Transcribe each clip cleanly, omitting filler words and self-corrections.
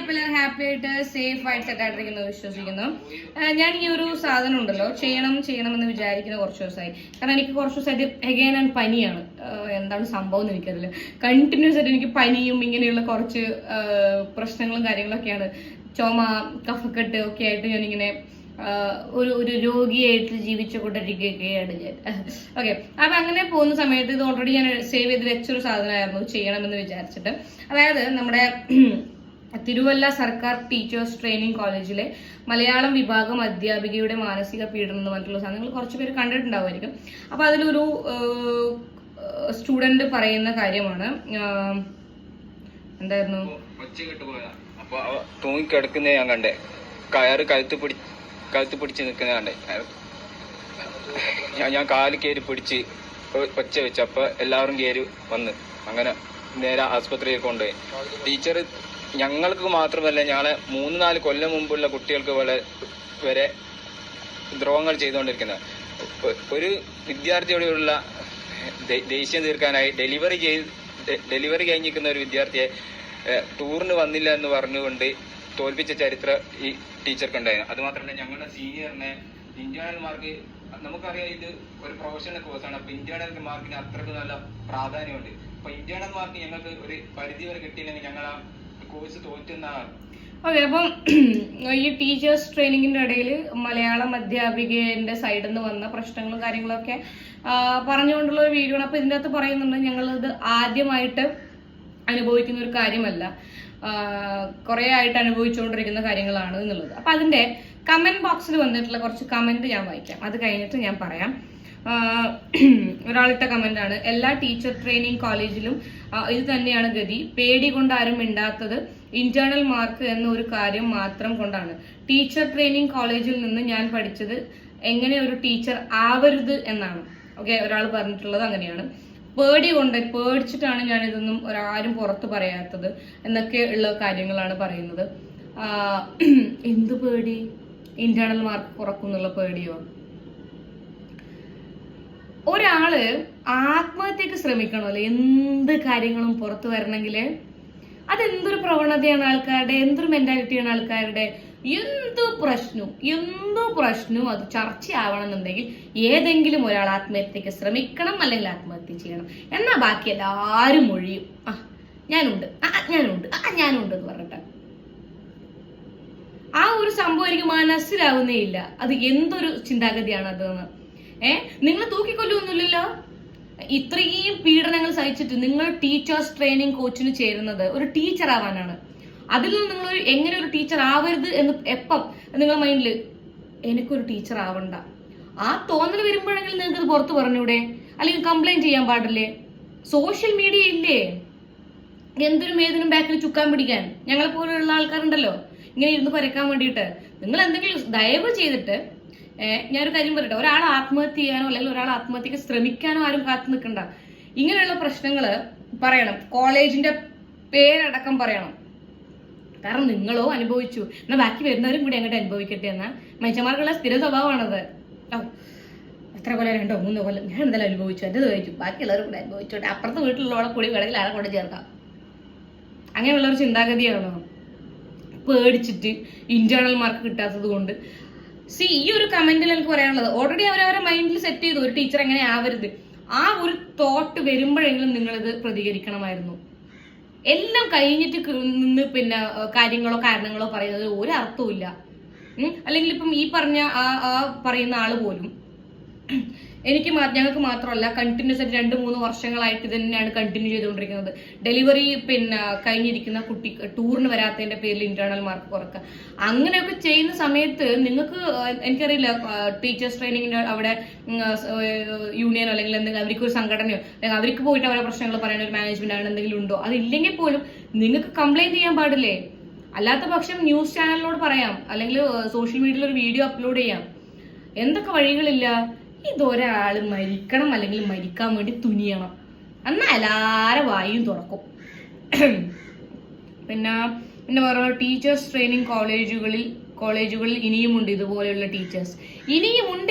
ഇപ്പൊ എല്ലാവരും ഹാപ്പി ആയിട്ട് സേഫ് ആയിട്ട് സെറ്റ് ആയിട്ടിരിക്കുന്നു വിശ്വസിക്കുന്നു. ഞാൻ ഈ ഒരു സാധനം ഉണ്ടല്ലോ ചെയ്യണമെന്ന് വിചാരിക്കുന്ന കുറച്ച് ദിവസമായി. കാരണം എനിക്ക് കുറച്ച് ദിവസമായിട്ട് എഗെയിൻ ആൻഡ് പനിയാണ്. എന്താണ് സംഭവം എന്ന് എനിക്കറിയില്ല. കണ്ടിന്യൂസ് ആയിട്ട് എനിക്ക് പനിയും ഇങ്ങനെയുള്ള കുറച്ച് പ്രശ്നങ്ങളും കാര്യങ്ങളൊക്കെയാണ്. ചുമ, കഫക്കെട്ട് ഒക്കെ ആയിട്ട് ഞാനിങ്ങനെ ഒരു രോഗിയായിട്ട് ജീവിച്ചുകൊണ്ടിരിക്കുകയാണ് ഞാൻ. ഓക്കെ, അപ്പൊ അങ്ങനെ പോകുന്ന സമയത്ത് ഇത് ഓൾറെഡി ഞാൻ സേവ് ചെയ്ത് വെച്ചൊരു സാധനമായിരുന്നു ചെയ്യണമെന്ന് വിചാരിച്ചിട്ട്. അതായത് നമ്മുടെ തിരുവല്ല സർക്കാർ ടീച്ചേഴ്സ് ട്രെയിനിങ് കോളേജിലെ മലയാളം വിഭാഗം അധ്യാപികയുടെ മാനസിക പീഡനം എന്ന് പറഞ്ഞിട്ടുള്ള സാധനങ്ങൾ കുറച്ച് പേര് കണ്ടിട്ടുണ്ടാവുമായിരിക്കും. അപ്പൊ അതിലൊരു സ്റ്റുഡന്റ് പറയുന്ന കാര്യമാണ്. എന്തായിരുന്നു? അപ്പൊ തൂങ്ങിക്കിടക്കുന്ന ഞാൻ കണ്ടേ, കയറ് കഴുത്ത് പിടിച്ച് നിൽക്കുന്ന കണ്ടേ. ഞാൻ കാല് കയറി പിടിച്ച് ഒച്ച വെച്ച്. അപ്പൊ എല്ലാവരും കയറി വന്ന് അങ്ങനെ നേരെ ആസ്പത്രിയിൽ കൊണ്ടുപോയി. ടീച്ചർ ഞങ്ങൾക്ക് മാത്രമല്ല, ഞങ്ങളെ 3-4 കൊല്ലം മുമ്പുള്ള കുട്ടികൾക്ക് വരെ ദ്രോഹങ്ങൾ ചെയ്തുകൊണ്ടിരിക്കുന്നത്. ഒരു വിദ്യാർത്ഥിയോടുള്ള ദേഷ്യം തീർക്കാനായി ഡെലിവറി കഴിഞ്ഞിരിക്കുന്ന ഒരു വിദ്യാർത്ഥിയെ ടൂറിന് വന്നില്ല എന്ന് പറഞ്ഞുകൊണ്ട് തോൽപ്പിച്ച ചരിത്രം ഈ ടീച്ചർക്കുണ്ടായിരുന്നു. അതുമാത്രമല്ല, ഞങ്ങളുടെ സീനിയറിനെ ഇന്റേണൽ മാർക്ക്, നമുക്കറിയാം ഇത് ഒരു പ്രൊഫഷണൽ കോഴ്സാണ്. അപ്പൊ ഇന്റേണൽ മാർക്കിന് അത്രക്ക് നല്ല പ്രാധാന്യമുണ്ട്. അപ്പൊ ഇന്റേണൽ മാർക്ക് ഞങ്ങൾക്ക് ഒരു പരിധി വരെ കിട്ടിയില്ലെങ്കിൽ ഞങ്ങൾ ആ കോഴ്സ് തോറ്റുന്നതാണ്. ഓക്കെ, അപ്പം ഈ ടീച്ചേഴ്സ് ട്രെയിനിങ്ങിന്റെ ഇടയിൽ മലയാളം അധ്യാപികന്റെ സൈഡിൽ നിന്ന് വന്ന പ്രശ്നങ്ങളും കാര്യങ്ങളൊക്കെ പറഞ്ഞുകൊണ്ടുള്ള ഒരു വീഡിയോ ആണ്. അപ്പൊ ഇതിൻ്റെ അകത്ത് പറയുന്നുണ്ട്, ഞങ്ങളിത് ആദ്യമായിട്ട് അനുഭവിക്കുന്ന ഒരു കാര്യമല്ല, കുറെ ആയിട്ട് അനുഭവിച്ചുകൊണ്ടിരിക്കുന്ന കാര്യങ്ങളാണ് എന്നുള്ളത്. അപ്പൊ അതിന്റെ കമന്റ് ബോക്സിൽ വന്നിട്ടുള്ള കുറച്ച് കമന്റ് ഞാൻ വായിക്കാം, അത് കഴിഞ്ഞിട്ട് ഞാൻ പറയാം. ഒരാളിട്ട കമന്റ് ആണ്: എല്ലാ ടീച്ചർ ട്രെയിനിങ് കോളേജിലും ഇത് തന്നെയാണ് ഗതി. പേടി കൊണ്ട് ആരും മിണ്ടാത്തത് ഇന്റേണൽ മാർക്ക് എന്ന ഒരു കാര്യം മാത്രം കൊണ്ടാണ്. ടീച്ചർ ട്രെയിനിങ് കോളേജിൽ നിന്ന് ഞാൻ പഠിച്ചത് എങ്ങനെ ഒരു ടീച്ചർ ആവരുത് എന്നാണ്. ഓക്കെ, ഒരാൾ പറഞ്ഞിട്ടുള്ളത് അങ്ങനെയാണ്. പേടിച്ചിട്ടാണ് ഞാൻ ഇതൊന്നും ഒരാരും പുറത്ത് പറയാത്തത് എന്നൊക്കെ ഉള്ള കാര്യങ്ങളാണ് പറയുന്നത്. എന്ത് പേടി? ഇന്റേണൽ മാർക്ക് കുറക്കുന്നുള്ള പേടിയോ? ഒരാള് ആത്മഹത്യക്ക് ശ്രമിക്കണമല്ലോ എന്ത് കാര്യങ്ങളും പുറത്തു വരണമെങ്കിൽ. അതെന്തൊരു പ്രവണതയാണ് ആൾക്കാരുടെ, എന്തൊരു മെന്റാലിറ്റിയാണ് ആൾക്കാരുടെ. എന്തോ പ്രശ്നവും അത് ചർച്ചയാവണമെന്നുണ്ടെങ്കിൽ ഏതെങ്കിലും ഒരാൾ ആത്മഹത്യക്ക് ശ്രമിക്കണം, അല്ലെങ്കിൽ ആത്മഹത്യ ചെയ്യണം. എന്നാ ബാക്കി എല്ലാവരും ഒഴിയും. ഞാനുണ്ട് എന്ന് പറഞ്ഞിട്ട് ആ ഒരു സംഭവം എനിക്ക് മനസ്സിലാവുന്നേ ഇല്ല. അത് എന്തൊരു ചിന്താഗതിയാണ് അതെന്ന്. നിങ്ങൾ തൂക്കിക്കൊല്ലൊന്നുമില്ലല്ലോ. ഇത്രയും പീഡനങ്ങൾ സഹിച്ചിട്ട് നിങ്ങൾ ടീച്ചേഴ്സ് ട്രെയിനിങ് കോച്ചിന് ചേരുന്നത് ഒരു ടീച്ചർ ആവാനാണ്. അതിൽ നിന്ന് നിങ്ങൾ എങ്ങനെ ഒരു ടീച്ചർ ആവരുത് എന്ന് എപ്പം നിങ്ങളുടെ മൈൻഡിൽ എനിക്കൊരു ടീച്ചർ ആവണ്ട ആ തോന്നൽ വരുമ്പോഴെങ്കിലും നിങ്ങൾക്ക് ഇത് പുറത്ത് പറഞ്ഞൂടെ? അല്ലെങ്കിൽ കംപ്ലൈന്റ് ചെയ്യാൻ പാടില്ലേ? സോഷ്യൽ മീഡിയ ഇല്ലേ എന്തൊരു മേതിനും ബാക്കിൽ ചുക്കാൻ പിടിക്കാൻ? ഞങ്ങളെ പോലെയുള്ള ആൾക്കാരുണ്ടല്ലോ ഇങ്ങനെ ഇരുന്ന് പരക്കാൻ വേണ്ടിയിട്ട്. നിങ്ങൾ എന്തെങ്കിലും ദയവ് ചെയ്തിട്ട് ഞാനൊരു കാര്യം പറയട്ടെ, ഒരാൾ ആത്മഹത്യ ചെയ്യാനോ അല്ലെങ്കിൽ ഒരാൾ ആത്മഹത്യക്ക് ശ്രമിക്കാനോ ആരും കാത്തു നിൽക്കണ്ട. ഇങ്ങനെയുള്ള പ്രശ്നങ്ങൾ പറയണം, കോളേജിന്റെ പേരടക്കം പറയണം. കാരണം നിങ്ങളോ അനുഭവിച്ചു, എന്നാൽ ബാക്കി വരുന്നവരും കൂടി അങ്ങോട്ട് അനുഭവിക്കട്ടെ എന്ന മനുഷ്യന്മാർക്കുള്ള സ്ഥിര സ്വഭാവമാണത്. എത്ര കൊല്ലം 2-3 കൊല്ലം ഞാൻ എന്തായാലും അനുഭവിച്ചു, എൻ്റെ കഴിച്ചു, ബാക്കിയുള്ളവരും കൂടെ അനുഭവിച്ചോട്ടെ, അപ്പുറത്തെ വീട്ടിലുള്ളവളെ കൂടി വേണമെങ്കിൽ ആളെ കൊണ്ട് ചേർക്കാം. അങ്ങനെയുള്ളൊരു ചിന്താഗതിയാണോ? പേടിച്ചിട്ട് ഇന്റേണൽ മാർക്ക് കിട്ടാത്തത് കൊണ്ട്. ഈ ഒരു കമന്റിൽ എനിക്ക് പറയാനുള്ളത്, ഓൾറെഡി അവരവരെ മൈൻഡിൽ സെറ്റ് ചെയ്തു ഒരു ടീച്ചർ എങ്ങനെ ആവരുത്. ആ ഒരു തോട്ട് വരുമ്പോഴെങ്കിലും നിങ്ങളിത് പ്രതികരിക്കണമായിരുന്നു. എല്ലാം കഴിഞ്ഞിട്ട് നിന്ന് പിന്നെ കാരണങ്ങളോ പറയുന്നത് ഒരു അർത്ഥവും ഇല്ല. അല്ലെങ്കിൽ ഇപ്പം ഈ പറഞ്ഞ ആ പറയുന്ന ആള് പോലും ഞങ്ങൾക്ക് മാത്രമല്ല കണ്ടിന്യൂസ് ആയിട്ട് 2-3 വർഷങ്ങളായിട്ട് ഇത് തന്നെയാണ് കണ്ടിന്യൂ ചെയ്തുകൊണ്ടിരിക്കുന്നത്. ഡെലിവറി കഴിഞ്ഞിരിക്കുന്ന കുട്ടി ടൂറിന് വരാത്തതിന്റെ പേരിൽ ഇന്റേണൽ മാർക്ക് കുറക്കുക, അങ്ങനെയൊക്കെ ചെയ്യുന്ന സമയത്ത് നിങ്ങൾക്ക് എനിക്കറിയില്ല ടീച്ചേഴ്സ് ട്രെയിനിങ്ങിന്റെ അവിടെ യൂണിയനോ അല്ലെങ്കിൽ എന്തെങ്കിലും അവർക്കൊരു സംഘടനയോ അല്ലെങ്കിൽ അവർക്ക് പോയിട്ട് അവരുടെ പ്രശ്നങ്ങൾ പറയുന്ന ഒരു മാനേജ്മെന്റ് ആണ് എന്തെങ്കിലും ഉണ്ടോ? അതില്ലെങ്കിൽ പോലും നിങ്ങൾക്ക് കംപ്ലൈന്റ് ചെയ്യാൻ പാടില്ലേ? അല്ലാത്ത പക്ഷം ന്യൂസ് ചാനലിനോട് പറയാം, അല്ലെങ്കിൽ സോഷ്യൽ മീഡിയയിൽ ഒരു വീഡിയോ അപ്ലോഡ് ചെയ്യാം. എന്തൊക്കെ വഴികളില്ല? ഇതൊരാള് മരിക്കണം അല്ലെങ്കിൽ മരിക്കാൻ വേണ്ടി തുനിയണം, എന്നാൽ എല്ലാവരും വായും തുറക്കും. പിന്നെ പറയുക, ടീച്ചേഴ്സ് ട്രെയിനിങ് കോളേജുകളിൽ ഇനിയുമുണ്ട് ഇതുപോലെയുള്ള ടീച്ചേഴ്സ്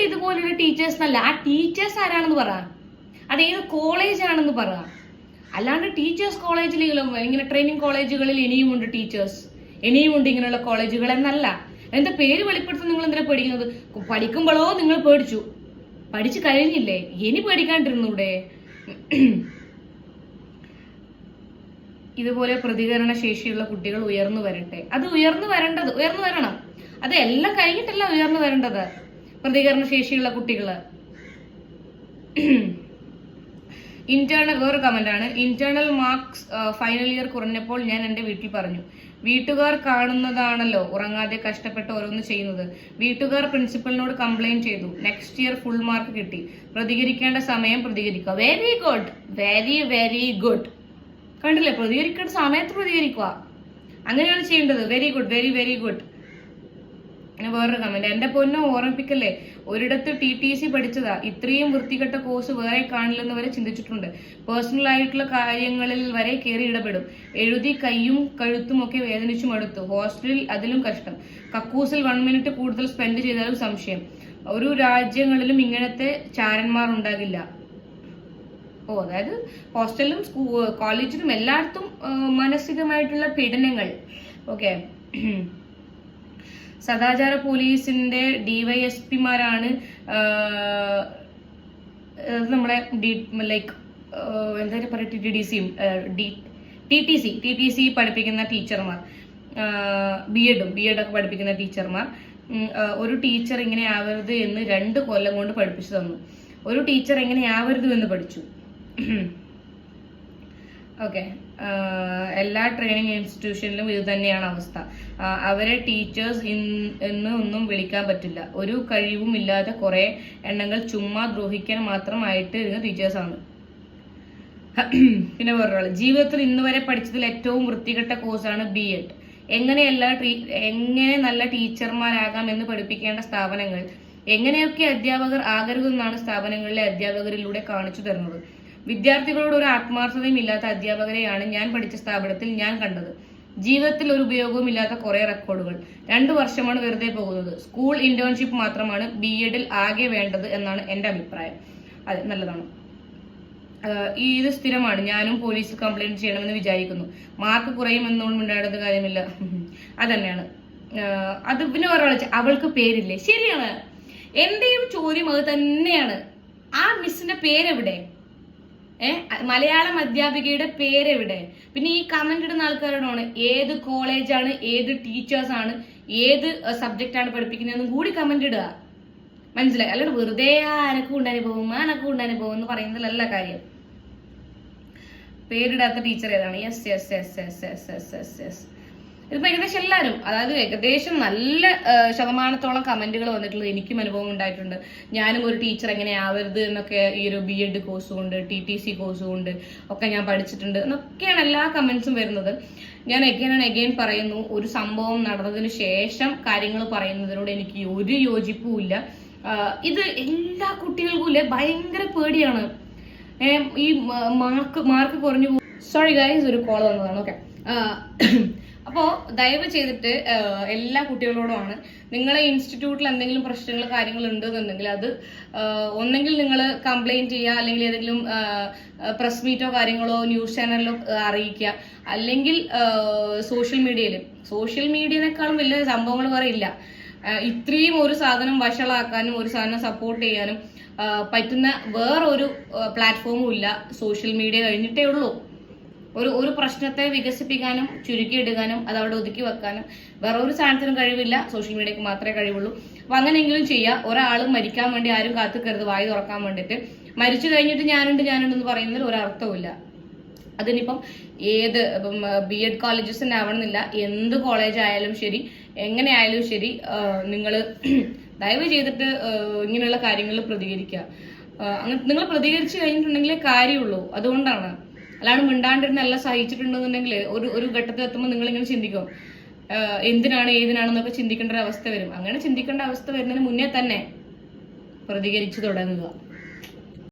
എന്നല്ല, ആ ടീച്ചേഴ്സ് ആരാണെന്ന് പറ, അതേത് കോളേജാണെന്ന് പറ. അല്ലാണ്ട് ടീച്ചേഴ്സ് കോളേജിലും ഇങ്ങനെ ട്രെയിനിങ് കോളേജുകളിൽ ഇനിയുമുണ്ട് ടീച്ചേഴ്സ് ഇനിയും ഉണ്ട് ഇങ്ങനെയുള്ള കോളേജുകൾ എന്നല്ല. എന്താ പേര് വെളിപ്പെടുത്താൻ നിങ്ങൾ എന്തിനാ പേടിക്കുന്നത്? പഠിക്കുമ്പോഴോ നിങ്ങൾ പേടിച്ചു, പഠിച്ചു കഴിഞ്ഞില്ലേ, ഇനി പേടിക്കാണ്ടിരുന്നൂടെ? ഇതുപോലെ പ്രതികരണ ശേഷിയുള്ള കുട്ടികൾ ഉയർന്നു വരട്ടെ. അത് ഉയർന്നു വരണം. അത് എല്ലാം കഴിഞ്ഞിട്ടല്ല ഉയർന്നു വരേണ്ടത്. പ്രതികരണ ശേഷിയുള്ള കുട്ടികള്. വേറെ കമന്റ് ആണ്, ഇന്റേണൽ മാർക്സ് ഫൈനൽ ഇയർ കുറഞ്ഞപ്പോൾ ഞാൻ എന്റെ വീട്ടിൽ പറഞ്ഞു. വീട്ടുകാർ കാണുന്നതാണല്ലോ ഉറങ്ങാതെ കഷ്ടപ്പെട്ട് ഓരോന്ന് ചെയ്യുന്നത്. വീട്ടുകാർ പ്രിൻസിപ്പലിനോട് കംപ്ലൈന്റ് ചെയ്തു. നെക്സ്റ്റ് ഇയർ ഫുൾ മാർക്ക് കിട്ടി. പ്രതികരിക്കേണ്ട സമയം പ്രതികരിക്കുക. Very good, very very good. കണ്ടില്ലേ, പ്രതികരിക്കേണ്ട സമയത്ത് പ്രതികരിക്കുക, അങ്ങനെയാണ് ചെയ്യേണ്ടത്. Very good, very very good. പിന്നെ വേറൊരു കമന്റ്, എന്റെ പൊന്നോ ഓർമ്മിപ്പിക്കല്ലേ, ഒരിടത്ത് TTC പഠിച്ചതാ, ഇത്രയും വൃത്തികെട്ട കോഴ്സ് വേറെ കാണില്ലെന്ന് വരെ ചിന്തിച്ചിട്ടുണ്ട്. പേഴ്സണൽ ആയിട്ടുള്ള കാര്യങ്ങളിൽ വരെ കയറി ഇടപെടും. എഴുതി കൈയും കഴുത്തും ഒക്കെ വേദനിച്ചു മടുത്തു. ഹോസ്റ്റലിൽ അതിലും കഷ്ടം. കക്കൂസിൽ 1 മിനിറ്റ് കൂടുതൽ സ്പെൻഡ് ചെയ്താലും സംശയം. ഒരു രാജ്യങ്ങളിലും ഇങ്ങനത്തെ ചാരന്മാർ ഉണ്ടാകില്ല. അതായത് ഹോസ്റ്റലിലും കോളേജിലും എല്ലായിടത്തും മാനസികമായിട്ടുള്ള പീഡനങ്ങൾ. ഓക്കെ, സദാചാര പോലീസിന്റെ DYSPമാരാണ് നമ്മുടെ ലൈക്ക് എന്താ പറയുക, TTC പഠിപ്പിക്കുന്ന ടീച്ചർമാർ, B.Ed ഒക്കെ പഠിപ്പിക്കുന്ന ടീച്ചർമാർ. ഒരു ടീച്ചർ ഇങ്ങനെ ആവരുത് എന്ന് 2 കൊല്ലം കൊണ്ട് പഠിപ്പിച്ചു തന്നു. ഒരു ടീച്ചർ എങ്ങനെ ആവരുത് എന്ന് പഠിച്ചു. ഓക്കെ, എല്ലാ ട്രെയിനിങ് ഇൻസ്റ്റിറ്റ്യൂഷനിലും ഇത് തന്നെയാണ് അവസ്ഥ. അവരെ ടീച്ചേഴ്സ് എന്ന് ഒന്നും വിളിക്കാൻ പറ്റില്ല. ഒരു കഴിവും ഇല്ലാതെ കുറെ എണ്ണങ്ങൾ ചുമ്മാ ദ്രോഹിക്കാൻ മാത്രമായിട്ട് ഇരുന്ന ടീച്ചേഴ്സാണ്. പിന്നെ വേറൊരാൾ, ജീവിതത്തിൽ ഇന്ന് വരെ പഠിച്ചതിൽ ഏറ്റവും വൃത്തികെട്ട കോഴ്സാണ് B.Ed. എങ്ങനെ നല്ല ടീച്ചർമാരാകാം എന്ന് പഠിപ്പിക്കേണ്ട സ്ഥാപനങ്ങൾ, എങ്ങനെയൊക്കെ അധ്യാപകർ ആകരുതെന്നാണ് സ്ഥാപനങ്ങളിലെ അധ്യാപകരിലൂടെ കാണിച്ചു തരുന്നത്. വിദ്യാർത്ഥികളോട് ഒരു ആത്മാർത്ഥതയും ഇല്ലാത്ത അധ്യാപകരെയാണ് ഞാൻ പഠിച്ച സ്ഥാപനത്തിൽ ഞാൻ കണ്ടത്. ജീവിതത്തിൽ ഒരു ഉപയോഗവും ഇല്ലാത്ത കുറെ റെക്കോർഡുകൾ. 2 വർഷമാണ് വെറുതെ പോകുന്നത്. സ്കൂൾ ഇന്റേൺഷിപ്പ് മാത്രമാണ് B.Ed ആകെ വേണ്ടത് എന്നാണ് എന്റെ അഭിപ്രായം. അതെ, നല്ലതാണ്. ഇത് സ്ഥിരമാണ്. ഞാനും പോലീസിൽ കംപ്ലൈന്റ് ചെയ്യണമെന്ന് വിചാരിക്കുന്നു. മാർക്ക് കുറയുമെന്നൊന്നും ഉണ്ടാകേണ്ട കാര്യമില്ല. അതന്നെയാണ്. അത് പിന്നെ ഒരാൾ, അവൾക്ക് പേരില്ലേ? ശരിയാണ്, എന്റെയും ചോദ്യം അത് തന്നെയാണ്. ആ മിസ്സിന്റെ പേരെവിടെ? മലയാളം അധ്യാപികയുടെ പേരെവിടെ? പിന്നെ ഈ കമന്റ് ഇടുന്ന ആൾക്കാരോടാണ് ഏത് കോളേജാണ്, ഏത് ടീച്ചേഴ്സാണ്, ഏത് സബ്ജക്റ്റ് ആണ് പഠിപ്പിക്കുന്നതെന്നും കൂടി കമന്റ് ഇടുക. മനസ്സിലായി? അല്ലാണ്ട് വെറുതെ അനക്കും ഉണ്ടാനുഭവം എന്ന് പറയുന്നതിലല്ല കാര്യം. പേരിടാത്ത ടീച്ചർ ഏതാണ്? യെസ്. ഇതിപ്പോ ഏകദേശം എല്ലാവരും, അതായത് ഏകദേശം നല്ല ശതമാനത്തോളം കമന്റുകൾ വന്നിട്ടുള്ളത് എനിക്കും അനുഭവം ഉണ്ടായിട്ടുണ്ട്. ഞാനും ഒരു ടീച്ചർ എങ്ങനെ ആവരുത് എന്നൊക്കെ ഈ ഒരു B.Ed കോഴ്സ് കൊണ്ട്, TTC കോഴ്സ് കൊണ്ട് ഒക്കെ ഞാൻ പഠിച്ചിട്ടുണ്ട് എന്നൊക്കെയാണ് എല്ലാ കമന്റ്സും വരുന്നത്. ഞാൻ എഗെയിൻ പറയുന്നു, ഒരു സംഭവം നടന്നതിന് ശേഷം കാര്യങ്ങൾ പറയുന്നതിനോട് എനിക്ക് ഒരു യോജിപ്പും ഇല്ല. ഇത് എല്ലാ കുട്ടികൾക്കും ഇല്ലേ ഭയങ്കര പേടിയാണ്. ഈ മാർക്ക് കുറഞ്ഞു. സോറി ഗൈസ്, ഒരു കോൾ വന്നതാണ്. ഓക്കെ, അപ്പോൾ ദയവ് ചെയ്തിട്ട് എല്ലാ കുട്ടികളോടുമാണ്, നിങ്ങളെ ഇൻസ്റ്റിറ്റ്യൂട്ടിൽ എന്തെങ്കിലും പ്രശ്നങ്ങൾ കാര്യങ്ങൾ ഉണ്ടെന്നുണ്ടെങ്കിൽ അത് ഒന്നെങ്കിൽ നിങ്ങൾ കംപ്ലൈന്റ് ചെയ്യുക, അല്ലെങ്കിൽ ഏതെങ്കിലും പ്രസ് മീറ്റോ കാര്യങ്ങളോ ന്യൂസ് ചാനലിലോ അറിയിക്കുക, അല്ലെങ്കിൽ സോഷ്യൽ മീഡിയനേക്കാളും വലിയ സംഭവങ്ങൾ വേറെ ഇല്ല. ഇത്രയും ഒരു സാധനം വഷളാക്കാനും ഒരു സാധനം സപ്പോർട്ട് ചെയ്യാനും പറ്റുന്ന വേറൊരു പ്ലാറ്റ്ഫോമും ഇല്ല. സോഷ്യൽ മീഡിയ കഴിഞ്ഞിട്ടേ ഉള്ളൂ. ഒരു പ്രശ്നത്തെ വികസിപ്പിക്കാനും ചുരുക്കിയിടുകാനും അത് അവിടെ ഒതുക്കി വെക്കാനും വേറെ ഒരു സാധനത്തിനും കഴിവില്ല. സോഷ്യൽ മീഡിയക്ക് മാത്രമേ കഴിവുള്ളൂ. അപ്പൊ അങ്ങനെയെങ്കിലും ചെയ്യുക. ഒരാളും മരിക്കാൻ വേണ്ടി ആരും കാത്തുക്കരുത് വായി തുറക്കാൻ വേണ്ടിയിട്ട്. മരിച്ചു കഴിഞ്ഞിട്ട് ഞാനുണ്ടെന്ന് പറയുന്നതിൽ ഒരർത്ഥവുമില്ല. അതിനിപ്പം ഏത് B.Ed കോളേജസിന്റെ ആവണമെന്നില്ല, എന്ത് കോളേജ് ആയാലും ശരി, എങ്ങനെ ആയാലും ശരി, നിങ്ങൾ ദയവ് ചെയ്തിട്ട് ഇങ്ങനെയുള്ള കാര്യങ്ങളിൽ പ്രതികരിക്കുക. അങ്ങനെ നിങ്ങൾ പ്രതികരിച്ചു കഴിഞ്ഞിട്ടുണ്ടെങ്കിലേ കാര്യമുള്ളൂ. അതുകൊണ്ടാണ്. അല്ലാണ്ട് മിണ്ടാണ്ടിരുന്ന് എല്ലാം സഹിച്ചിട്ടുണ്ടെന്നുണ്ടെങ്കിൽ ഒരു ഘട്ടത്തിൽ എത്തുമ്പോൾ നിങ്ങൾ ഇങ്ങനെ ചിന്തിക്കും, എന്തിനാണ് ഏതിനാണെന്നൊക്കെ ചിന്തിക്കേണ്ട ഒരു അവസ്ഥ വരും. അങ്ങനെ ചിന്തിക്കേണ്ട അവസ്ഥ വരുന്നതിന് മുന്നേ തന്നെ പ്രതികരിച്ചു തുടങ്ങുക.